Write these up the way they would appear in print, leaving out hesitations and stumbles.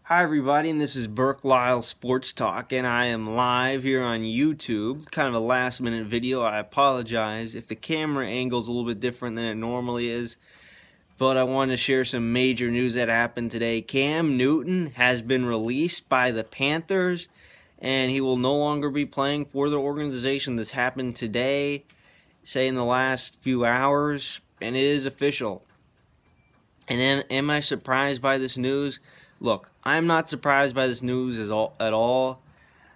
Hi everybody, and this is Burke Lyle Sports Talk, and I am live here on YouTube. Kind of a last minute video. I apologize if the camera angle is a little bit different than it normally is, but I want to share some major news that happened today. Cam Newton has been released by the Panthers, and he will no longer be playing for the organization. This happened today, say in the last few hours, and it is official. And then, am I surprised by this news? Look, I'm not surprised by this news at all.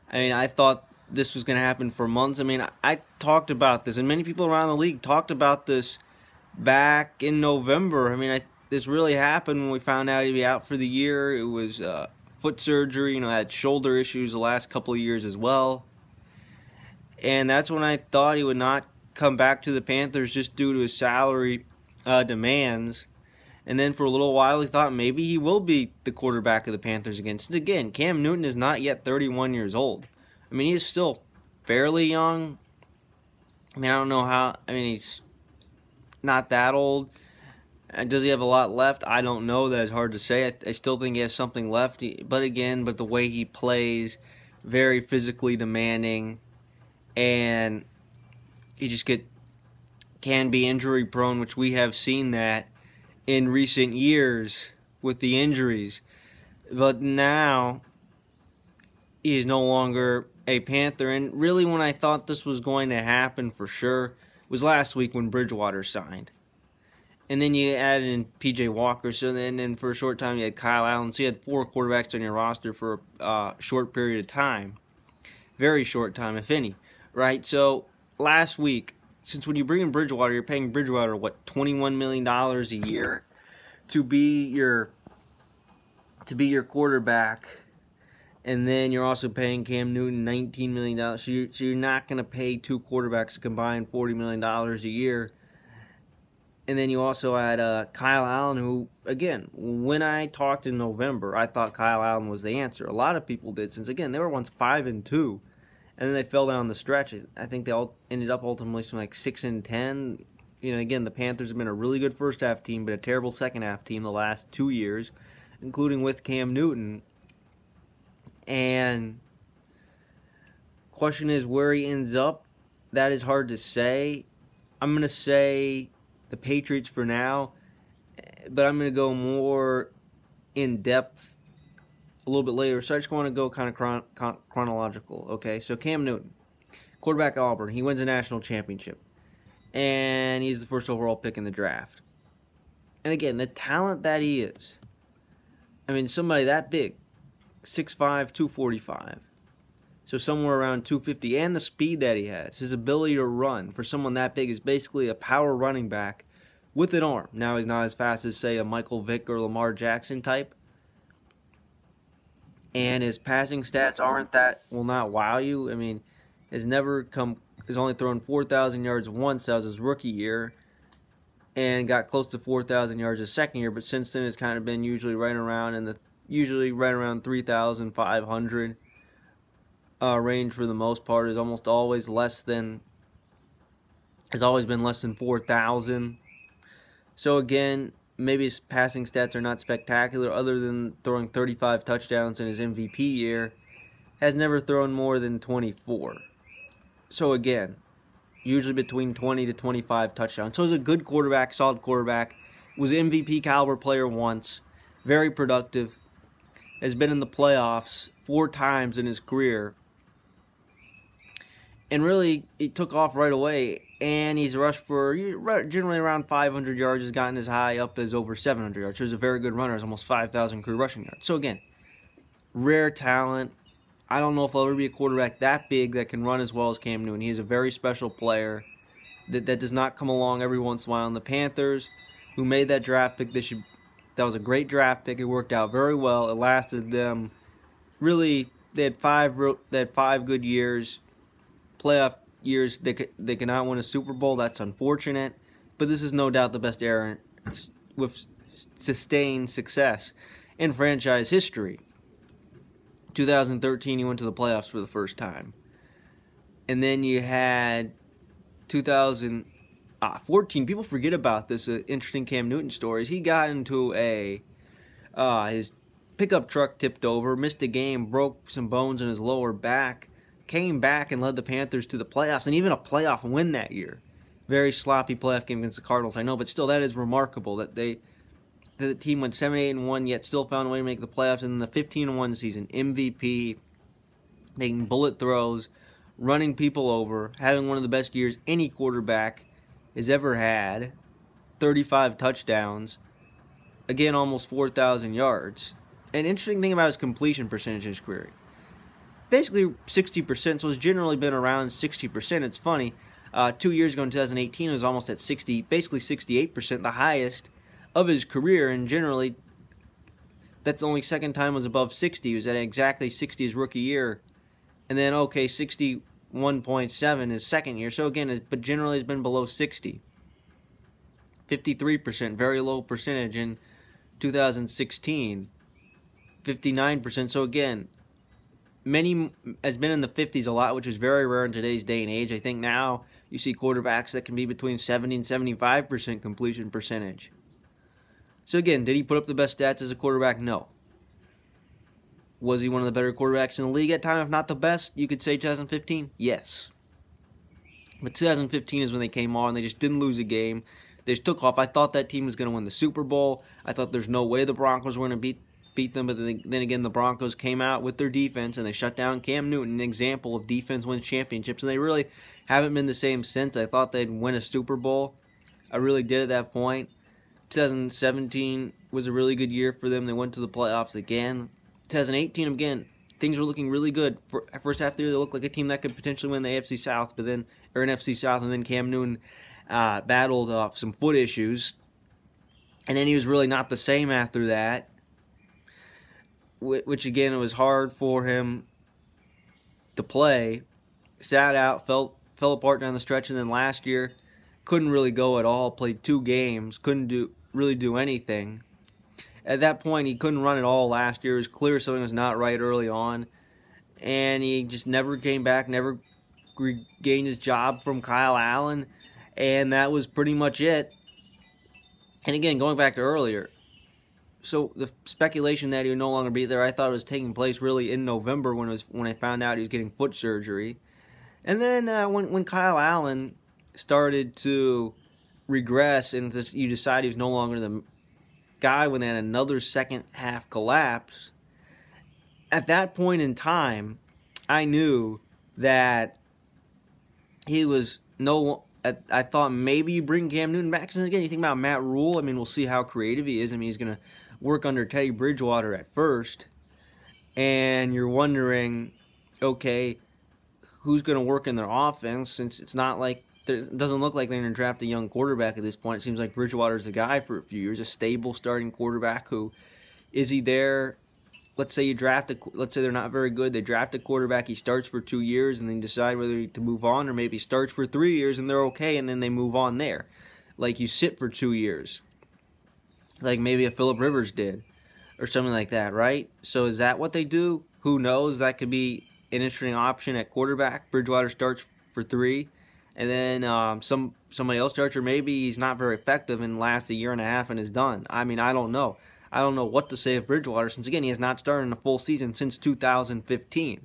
I mean, I thought this was going to happen for months. I mean, I talked about this, and many people around the league talked about this back in November. I mean, this really happened when we found out he'd be out for the year. It was foot surgery, had shoulder issues the last couple of years as well. And that's when I thought he would not come back to the Panthers just due to his salary demands. And then for a little while, he thought maybe he will be the quarterback of the Panthers again. Since, again, Cam Newton is not yet 31 years old. I mean, he's still fairly young. I mean, I don't know how. I mean, he's not that old. Does he have a lot left? I don't know. That is hard to say. I still think he has something left. But the way he plays, very physically demanding. And he just can be injury prone, which we have seen that in recent years with the injuries. But now he is no longer a Panther. And really, when I thought this was going to happen for sure was last week when Bridgewater signed. And then you added in P.J. Walker. So then for a short time you had Kyle Allen. So you had 4 quarterbacks on your roster for a short period of time. Very short time, if any. Right? So last week, since when you bring in Bridgewater, you're paying Bridgewater, what, $21 million a year to be your quarterback, and then you're also paying Cam Newton $19 million. So you're not going to pay 2 quarterbacks a combined $40 million a year. And then you also had Kyle Allen, who, again, when I talked in November, I thought Kyle Allen was the answer. A lot of people did, since, again, they were once 5-2. And then they fell down the stretch. I think they all ended up ultimately something like 6-10. Again, the Panthers have been a really good first half team, but a terrible second half team the last 2 years, including with Cam Newton. And question is where he ends up. That is hard to say. I'm going to say the Patriots for now, but I'm going to go more in depth a little bit later, so I just want to go kind of chronological. Okay, so Cam Newton, quarterback at Auburn, he wins a national championship, and he's the first overall pick in the draft. And again, the talent that he is, I mean, somebody that big, 6'5", 245, so somewhere around 250, and the speed that he has, his ability to run for someone that big is basically a power running back with an arm. Now he's not as fast as, say, a Michael Vick or Lamar Jackson type, and his passing stats will not wow you. I mean, has only thrown 4,000 yards once. That was his rookie year, and got close to 4,000 yards his second year. But since then, it's kind of been usually right around 3,500 range for the most part. Is almost always been less than 4,000. So again, maybe his passing stats are not spectacular, other than throwing 35 touchdowns in his MVP year. Has never thrown more than 24. So again, usually between 20 to 25 touchdowns. So he's a good quarterback, solid quarterback. Was MVP caliber player once. Very productive. Has been in the playoffs 4 times in his career. And really, it took off right away. And he's rushed for generally around 500 yards. Has gotten as high up as over 700 yards. So he's a very good runner. Has almost 5,000 career rushing yards. So again, rare talent. I don't know if there'll ever be a quarterback that big that can run as well as Cam Newton. He's a very special player that does not come along every once in a while. And the Panthers, who made that draft pick, that was a great draft pick. It worked out very well. It lasted them really. They had 5 good years, playoff years. They could not win a Super Bowl. That's unfortunate, but this is no doubt the best era with sustained success in franchise history. 2013, he went to the playoffs for the first time, and then you had 2014. People forget about this interesting Cam Newton stories. He got into his pickup truck tipped over, missed a game, broke some bones in his lower back, came back and led the Panthers to the playoffs, and even a playoff win that year. Very sloppy playoff game against the Cardinals, I know, but still, that is remarkable that the team went 7-8-1, yet still found a way to make the playoffs. And in the 15-1 season, MVP, making bullet throws, running people over, having one of the best years any quarterback has ever had, 35 touchdowns, again, almost 4,000 yards. An interesting thing about his completion percentage in his career, basically 60%, so it's generally been around 60%. It's funny, 2 years ago in 2018, it was almost at 60, basically 68%, the highest of his career, and generally, that's the only second time it was above 60. He was at exactly 60 his rookie year, and then, okay, 61.7 his second year, so again, but generally has been below 60. 53%, very low percentage in 2016. 59%, so again, many has been in the 50s a lot, which is very rare in today's day and age. I think now you see quarterbacks that can be between 70 and 75% completion percentage. So again, did he put up the best stats as a quarterback? No. Was he one of the better quarterbacks in the league at time, if not the best? You could say 2015? Yes. But 2015 is when they came on. They just didn't lose a game. They just took off. I thought that team was going to win the Super Bowl. I thought there's no way the Broncos were going to beat them, but then again, the Broncos came out with their defense, and they shut down Cam Newton, an example of defense wins championships, and they really haven't been the same since. I thought they'd win a Super Bowl. I really did at that point. 2017 was a really good year for them. They went to the playoffs again. 2018, again, things were looking really good. For first half of the year, they looked like a team that could potentially win the AFC South, or NFC South, and then Cam Newton battled off some foot issues, and then he was really not the same after that. Which again, it was hard for him to play. Sat out, fell apart down the stretch, and then last year couldn't really go at all. Played 2 games, couldn't really do anything. At that point, he couldn't run at all last year. It was clear something was not right early on, and he just never came back, never regained his job from Kyle Allen, and that was pretty much it. And again, going back to earlier, so the speculation that he would no longer be there, I thought it was taking place really in November when I found out he was getting foot surgery. And then when Kyle Allen started to regress and you decide he was no longer the guy when they had another second half collapse, at that point in time, I knew that he was I thought maybe you bring Cam Newton back. Since again, you think about Matt Rule, I mean, we'll see how creative he is. I mean, he's going to work under Teddy Bridgewater at first, and you're wondering, okay, who's going to work in their offense, since it's not like, it doesn't look like they're going to draft a young quarterback at this point. It seems like Bridgewater's the guy for a few years, a stable starting quarterback. Who is he there? Let's say let's say they're not very good. They draft a quarterback, he starts for 2 years, and then decide whether to move on, or maybe starts for 3 years and they're okay, and then they move on there. Like you sit for 2 years, like maybe a Phillip Rivers did, or something like that, right? So is that what they do? Who knows? That could be an interesting option at quarterback. Bridgewater starts for 3, and then somebody else starts, or maybe he's not very effective and lasts a year and a half and is done. I mean, I don't know. I don't know what to say of Bridgewater, since again, he has not started in a full season since 2015.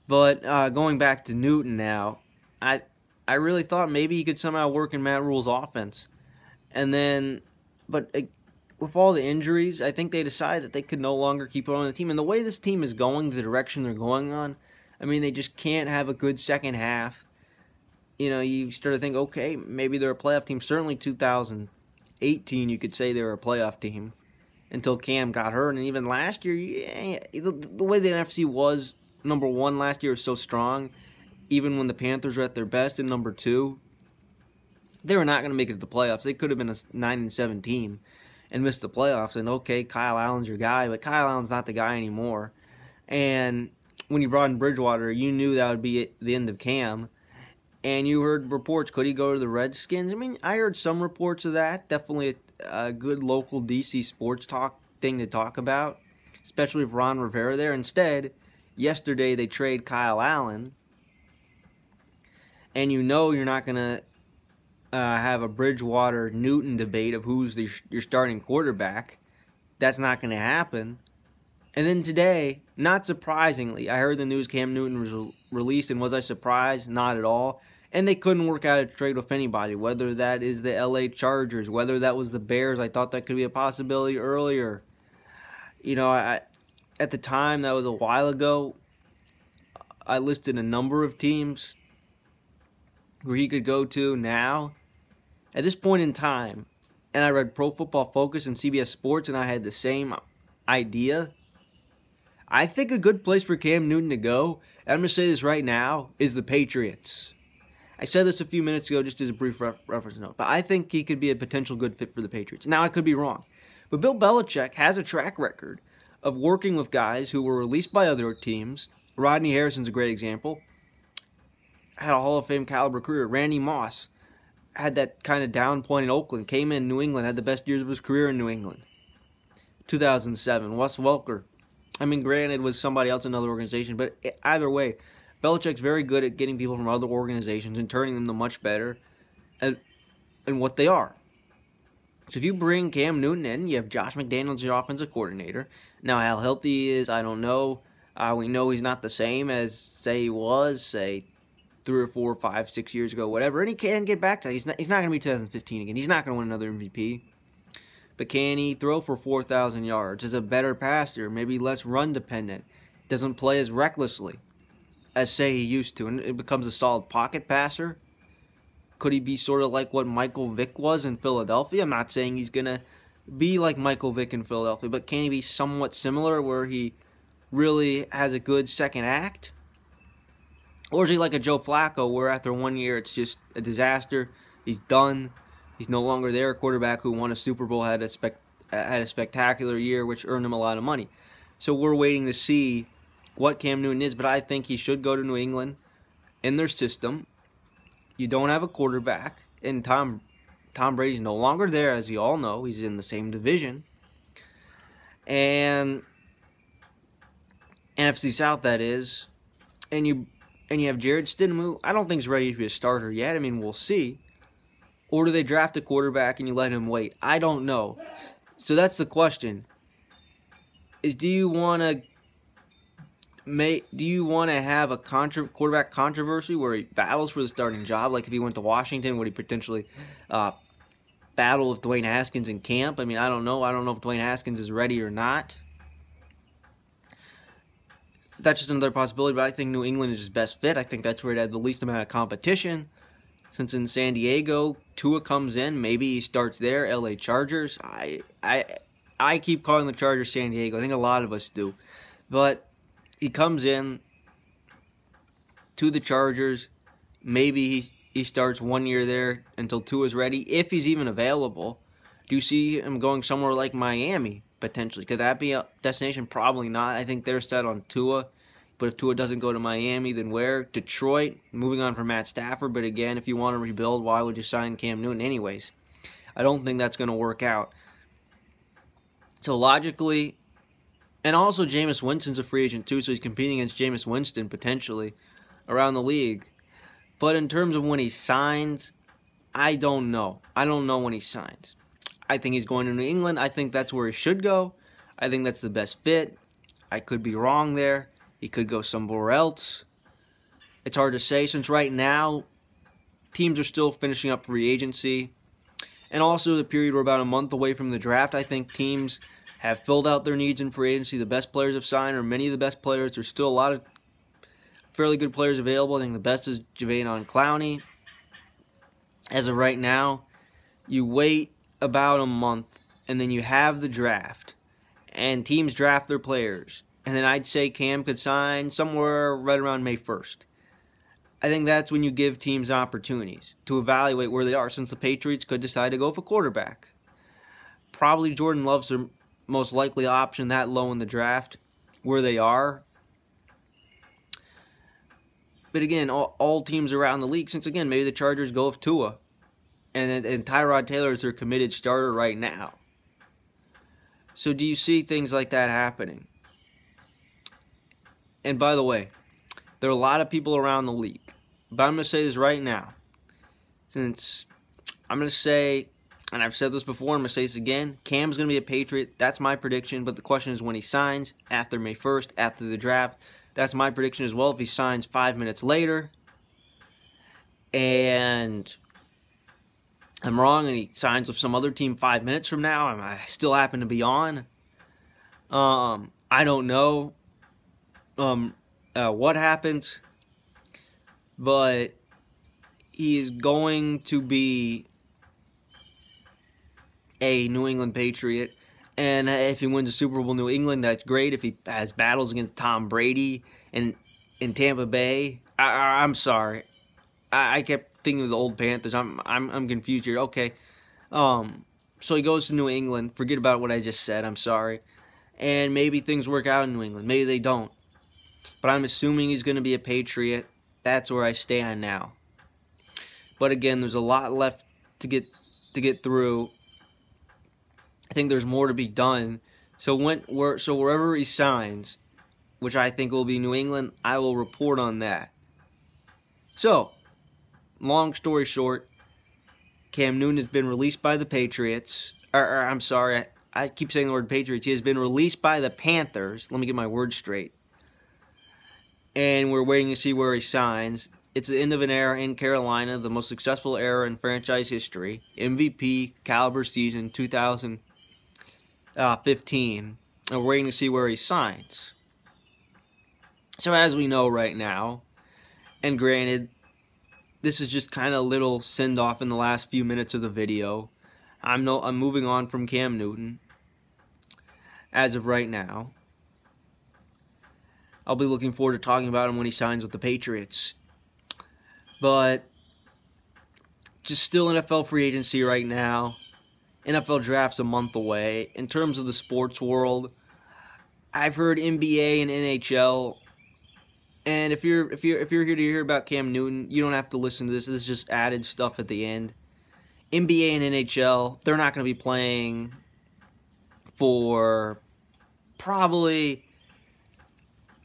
But going back to Newton now, I really thought maybe he could somehow work in Matt Rule's offense. And then, but with all the injuries, I think they decided that they could no longer keep it on the team. And the way this team is going, the direction they're going on, I mean, they just can't have a good second half. You know, you start to think, okay, maybe they're a playoff team. Certainly 2018, you could say they were a playoff team until Cam got hurt. And even last year, yeah, the way the NFC was, number 1 last year was so strong. Even when the Panthers were at their best, and number 2, they were not going to make it to the playoffs. They could have been a 9-7 team and missed the playoffs. And okay, Kyle Allen's your guy, but Kyle Allen's not the guy anymore. And when you brought in Bridgewater, you knew that would be the end of Cam. And you heard reports, could he go to the Redskins? I mean, I heard some reports of that. Definitely a good local DC sports talk thing to talk about, especially with Ron Rivera there. Instead, yesterday they trade Kyle Allen, and you know you're not going to have a Bridgewater-Newton debate of who's your starting quarterback. That's not going to happen. And then today, not surprisingly, I heard the news Cam Newton was released, and was I surprised? Not at all. And they couldn't work out a trade with anybody, whether that is the LA Chargers, whether that was the Bears. I thought that could be a possibility earlier. You know, at the time, that was a while ago, I listed a number of teams where he could go to. Now, at this point in time, and I read Pro Football Focus and CBS Sports, and I had the same idea. I think a good place for Cam Newton to go, and I'm going to say this right now, is the Patriots. I said this a few minutes ago just as a brief reference note, but I think he could be a potential good fit for the Patriots. Now, I could be wrong, but Bill Belichick has a track record of working with guys who were released by other teams. Rodney Harrison's a great example. Had a Hall of Fame caliber career. Randy Moss had that kind of down point in Oakland, came in New England, had the best years of his career in New England. 2007, Wes Welker. I mean, granted, was somebody else in another organization, but either way, Belichick's very good at getting people from other organizations and turning them to much better and what they are. So if you bring Cam Newton in, you have Josh McDaniels, your offensive coordinator. Now, how healthy he is, I don't know. We know he's not the same as, say, he was, say, 3 or 4, 5, 6 years ago, whatever. And he can get back to that. He's not going to be 2015 again. He's not going to win another MVP. But can he throw for 4,000 yards? Is a better passer, maybe less run dependent. Doesn't play as recklessly as, say, he used to. And it becomes a solid pocket passer. Could he be sort of like what Michael Vick was in Philadelphia? I'm not saying he's going to be like Michael Vick in Philadelphia, but can he be somewhat similar where he really has a good second act? Or is he like a Joe Flacco where after 1 year it's just a disaster, he's done, he's no longer there, a quarterback who won a Super Bowl, had a spectacular year which earned him a lot of money. So we're waiting to see what Cam Newton is, but I think he should go to New England in their system. You don't have a quarterback, and Tom Brady's no longer there, as you all know. He's in the same division. And NFC South, that is. And you have Jared Stidham, who I don't think is ready to be a starter yet. I mean, we'll see. Or do they draft a quarterback and you let him wait? I don't know. So that's the question. Do you want to have a quarterback controversy where he battles for the starting job? Like if he went to Washington, would he potentially battle with Dwayne Haskins in camp? I mean, I don't know. I don't know if Dwayne Haskins is ready or not. That's just another possibility, but I think New England is his best fit. I think that's where it had the least amount of competition. Since in San Diego, Tua comes in, maybe he starts there. LA Chargers. I keep calling the Chargers San Diego. I think a lot of us do. But he comes in to the Chargers. Maybe he starts 1 year there until Tua's ready, if he's even available. Do you see him going somewhere like Miami, potentially? Could that be a destination? Probably not. I think they're set on Tua. But if Tua doesn't go to Miami, then where? Detroit, moving on from Matt Stafford. But again, if you want to rebuild, why would you sign Cam Newton anyways? I don't think that's going to work out. So logically, and also Jameis Winston's a free agent too, so he's competing against Jameis Winston potentially around the league. But in terms of when he signs, I don't know. I don't know when he signs. I think he's going to New England. I think that's where he should go. I think that's the best fit. I could be wrong there. He could go somewhere else. It's hard to say since right now teams are still finishing up free agency. And also the period we're about a month away from the draft. I think teams have filled out their needs in free agency. The best players have signed, or many of the best players. There's still a lot of fairly good players available. I think the best is Jadeveon Clowney. As of right now, you wait about a month, and then you have the draft. And teams draft their players. And then I'd say Cam could sign somewhere right around May 1st. I think that's when you give teams opportunities to evaluate where they are, since the Patriots could decide to go for quarterback. Probably Jordan Love's their most likely option that low in the draft, where they are. But again, all teams around the league, since again, maybe the Chargers go with Tua. And Tyrod Taylor is their committed starter right now. So do you see things like that happening? And by the way, there are a lot of people around the league. But I'm going to say this right now. Since I'm going to say, and I've said this before, I'm going to say this again, Cam's going to be a Patriot. That's my prediction, but the question is when he signs, after May 1st, after the draft. That's my prediction as well. If he signs 5 minutes later, and I'm wrong, and he signs with some other team 5 minutes from now, and I still happen to be on, I don't know what happens, but he is going to be a New England Patriot. And if he wins the Super Bowl New England, that's great. If he has battles against Tom Brady and in Tampa Bay, I'm sorry. I kept thinking of the old Panthers. I'm confused here. Okay. So he goes to New England. Forget about what I just said. I'm sorry. And maybe things work out in New England. Maybe they don't. But I'm assuming he's going to be a Patriot. That's where I stand now. But again, there's a lot left to get through. I think there's more to be done. So wherever he signs, which I think will be New England, I will report on that. So, long story short, Cam Newton has been released by the Patriots. I'm sorry, I keep saying the word Patriots. He has been released by the Panthers. Let me get my words straight. And we're waiting to see where he signs. It's the end of an era in Carolina, the most successful era in franchise history. MVP caliber season 2015. And we're waiting to see where he signs. So as we know right now, and granted, this is just kind of a little send-off in the last few minutes of the video. I'm moving on from Cam Newton as of right now. I'll be looking forward to talking about him when he signs with the Patriots. But just still NFL free agency right now. NFL draft's a month away. In terms of the sports world, I've heard NBA and NHL. And if you're here to hear about Cam Newton, you don't have to listen to this. This is just added stuff at the end. NBA and NHL, they're not going to be playing for probably,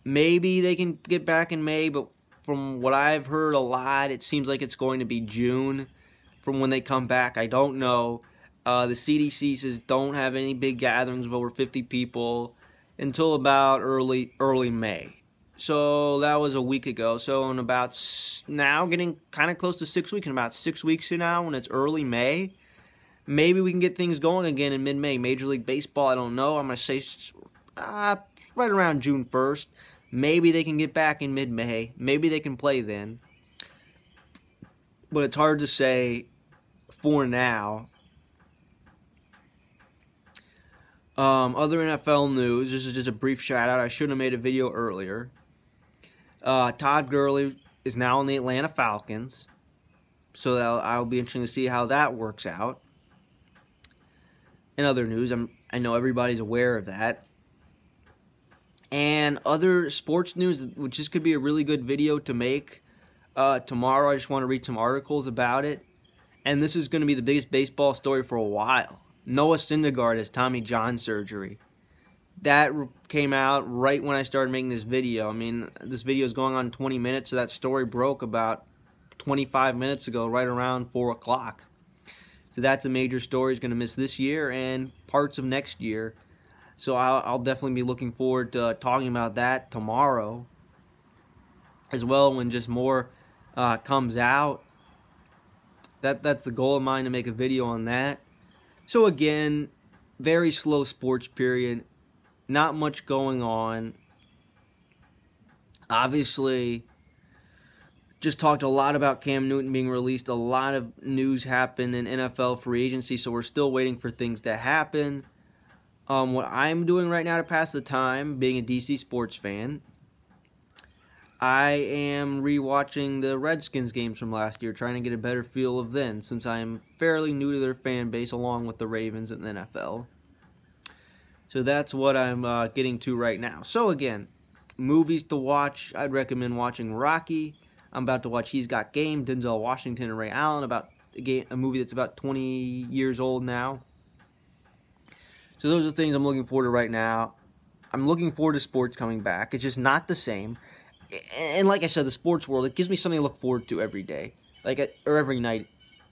maybe they can get back in May, but from what I've heard a lot, it seems like it's going to be June from when they come back. I don't know. The CDC says don't have any big gatherings of over 50 people until about early May. So that was a week ago. So in about now, getting kind of close to 6 weeks, in about 6 weeks from now, when it's early May, maybe we can get things going again in mid-May. Major League Baseball, I don't know. I'm going to say right around June 1st. Maybe they can get back in mid-May. Maybe they can play then. But it's hard to say for now. Other NFL news. This is just a brief shout-out. I should have made a video earlier. Todd Gurley is now on the Atlanta Falcons. So I'll be interested to see how that works out. In other news, I know everybody's aware of that. And other sports news, which this could be a really good video to make tomorrow. I just want to read some articles about it. And this is going to be the biggest baseball story for a while. Noah Syndergaard has Tommy John surgery. That came out right when I started making this video. I mean, this video is going on 20 minutes, so that story broke about 25 minutes ago, right around 4 o'clock. So that's a major story. He's going to miss this year and parts of next year. So I'll definitely be looking forward to talking about that tomorrow as well when just more comes out. That's the goal of mine, to make a video on that. So again, very slow sports period. Not much going on. Obviously, just talked a lot about Cam Newton being released. A lot of news happened in NFL free agency, so we're still waiting for things to happen. What I'm doing right now to pass the time, being a DC sports fan, I am rewatching the Redskins games from last year, trying to get a better feel of them, since I am fairly new to their fan base, along with the Ravens and the NFL. So that's what I'm getting to right now. So again, movies to watch, I'd recommend watching Rocky. I'm about to watch He's Got Game, Denzel Washington and Ray Allen, about a movie that's about 20 years old now. So those are things I'm looking forward to right now. I'm looking forward to sports coming back. It's just not the same. And like I said, the sports world, it gives me something to look forward to every day, or every night.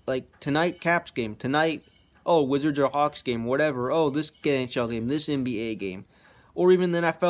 like tonight Caps game, tonight, oh, Wizards or Hawks game, whatever, oh, this NHL game, this NBA game, or even the NFL